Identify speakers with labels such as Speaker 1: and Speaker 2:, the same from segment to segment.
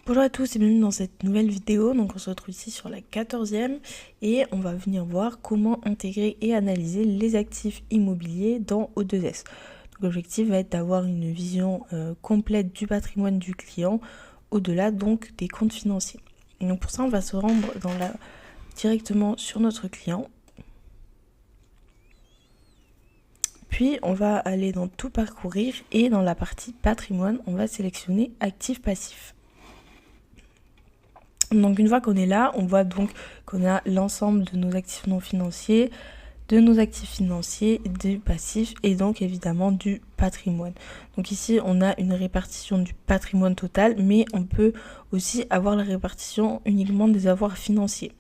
Speaker 1: Bonjour à tous et bienvenue dans cette nouvelle vidéo. Donc on se retrouve ici sur la 14e et on va venir voir comment intégrer et analyser les actifs immobiliers dans O2S. Donc l'objectif va être d'avoir une vision complète du patrimoine du client au-delà donc des comptes financiers. Et donc pour ça on va se rendre directement sur notre client. Puis on va aller dans tout parcourir et dans la partie patrimoine on va sélectionner actifs passifs. Donc une fois qu'on est là, on voit donc qu'on a l'ensemble de nos actifs non financiers, de nos actifs financiers, du passif et donc évidemment du patrimoine. Donc ici on a une répartition du patrimoine total, mais on peut aussi avoir la répartition uniquement des avoirs financiers.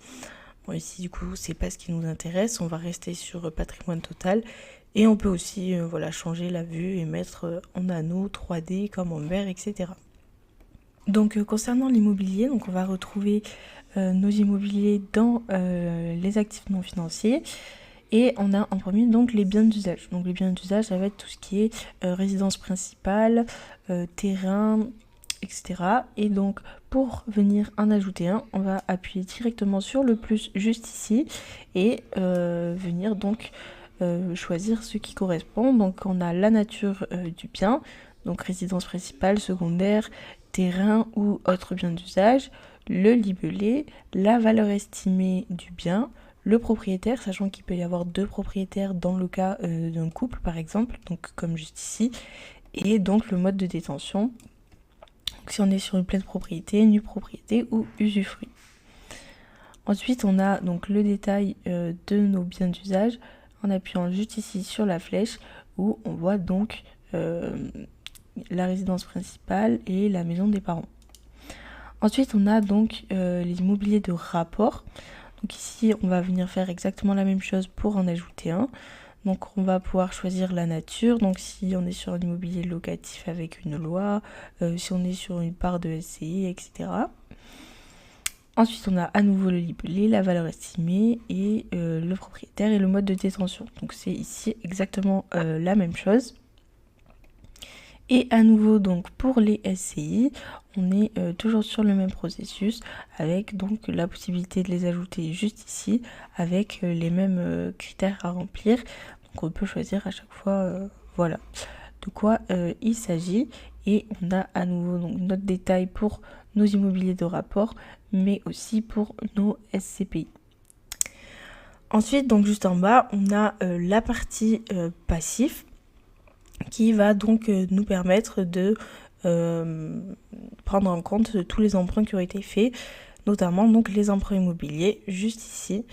Speaker 1: Bon, ici du coup c'est pas ce qui nous intéresse, on va rester sur patrimoine total et on peut aussi changer la vue et mettre en anneau, 3D, camembert, etc. Donc concernant l'immobilier, donc on va retrouver nos immobiliers dans les actifs non financiers et on a en premier donc les biens d'usage. Donc les biens d'usage ça va être tout ce qui est résidence principale, terrain, etc. Et donc pour venir en ajouter un, on va appuyer directement sur le plus juste ici et venir donc choisir ce qui correspond. Donc on a la nature du bien, donc résidence principale, secondaire, terrain ou autre bien d'usage, le libellé, la valeur estimée du bien, le propriétaire, sachant qu'il peut y avoir deux propriétaires dans le cas d'un couple par exemple, donc comme juste ici, et donc le mode de détention, donc si on est sur une pleine propriété, nue propriété ou usufruit. Ensuite on a donc le détail de nos biens d'usage en appuyant juste ici sur la flèche où on voit donc la résidence principale et la maison des parents. Ensuite, on a donc les immobiliers de rapport. Donc ici, on va venir faire exactement la même chose pour en ajouter un. Donc on va pouvoir choisir la nature. Donc si on est sur un immobilier locatif avec une loi, si on est sur une part de SCI, etc. Ensuite, on a à nouveau le libellé, la valeur estimée et le propriétaire et le mode de détention. Donc c'est ici exactement la même chose. Et à nouveau donc pour les SCI, on est toujours sur le même processus avec donc la possibilité de les ajouter juste ici avec les mêmes critères à remplir. Donc on peut choisir à chaque fois voilà de quoi il s'agit et on a à nouveau donc notre détail pour nos immobiliers de rapport mais aussi pour nos SCPI. Ensuite donc juste en bas on a la partie passif qui va donc nous permettre de prendre en compte tous les emprunts qui ont été faits, notamment donc les emprunts immobiliers juste ici.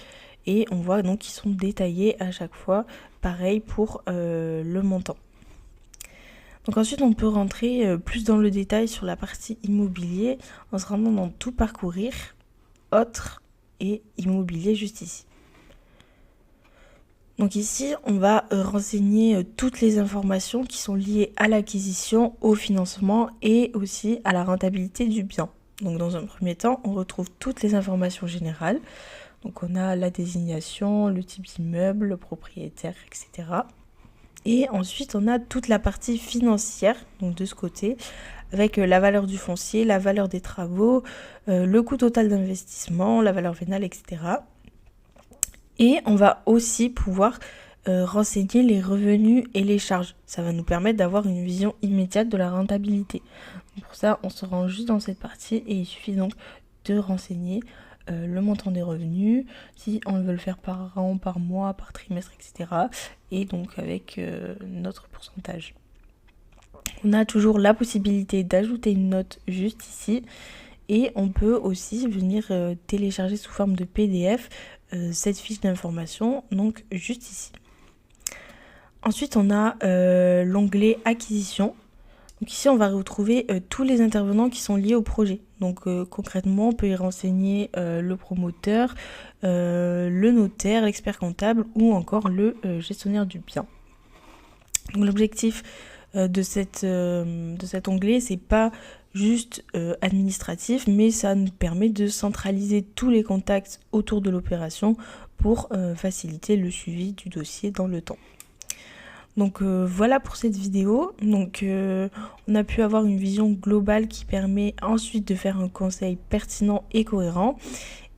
Speaker 1: Et on voit donc qu'ils sont détaillés à chaque fois, pareil pour le montant. Donc ensuite on peut rentrer plus dans le détail sur la partie immobilier en se rendant dans tout parcourir, autres et immobilier juste ici. Donc ici, on va renseigner toutes les informations qui sont liées à l'acquisition, au financement et aussi à la rentabilité du bien. Donc dans un premier temps, on retrouve toutes les informations générales. Donc on a la désignation, le type d'immeuble, le propriétaire, etc. Et ensuite, on a toute la partie financière, donc de ce côté, avec la valeur du foncier, la valeur des travaux, le coût total d'investissement, la valeur vénale, etc. Et on va aussi pouvoir renseigner les revenus et les charges. Ça va nous permettre d'avoir une vision immédiate de la rentabilité. Donc pour ça, on se rend juste dans cette partie et il suffit donc de renseigner le montant des revenus, si on veut le faire par an, par mois, par trimestre, etc. Et donc avec notre pourcentage. On a toujours la possibilité d'ajouter une note juste ici. Et on peut aussi venir télécharger sous forme de PDF cette fiche d'information, donc juste ici. Ensuite, on a l'onglet acquisition. Donc ici, on va retrouver tous les intervenants qui sont liés au projet. Donc concrètement, on peut y renseigner le promoteur, le notaire, l'expert comptable ou encore le gestionnaire du bien. Donc l'objectif de cet onglet, c'est pas juste administratif, mais ça nous permet de centraliser tous les contacts autour de l'opération pour faciliter le suivi du dossier dans le temps. Donc voilà pour cette vidéo. Donc on a pu avoir une vision globale qui permet ensuite de faire un conseil pertinent et cohérent.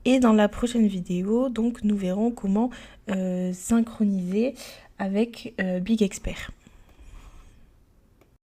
Speaker 1: Et dans la prochaine vidéo, donc nous verrons comment synchroniser avec Big Expert.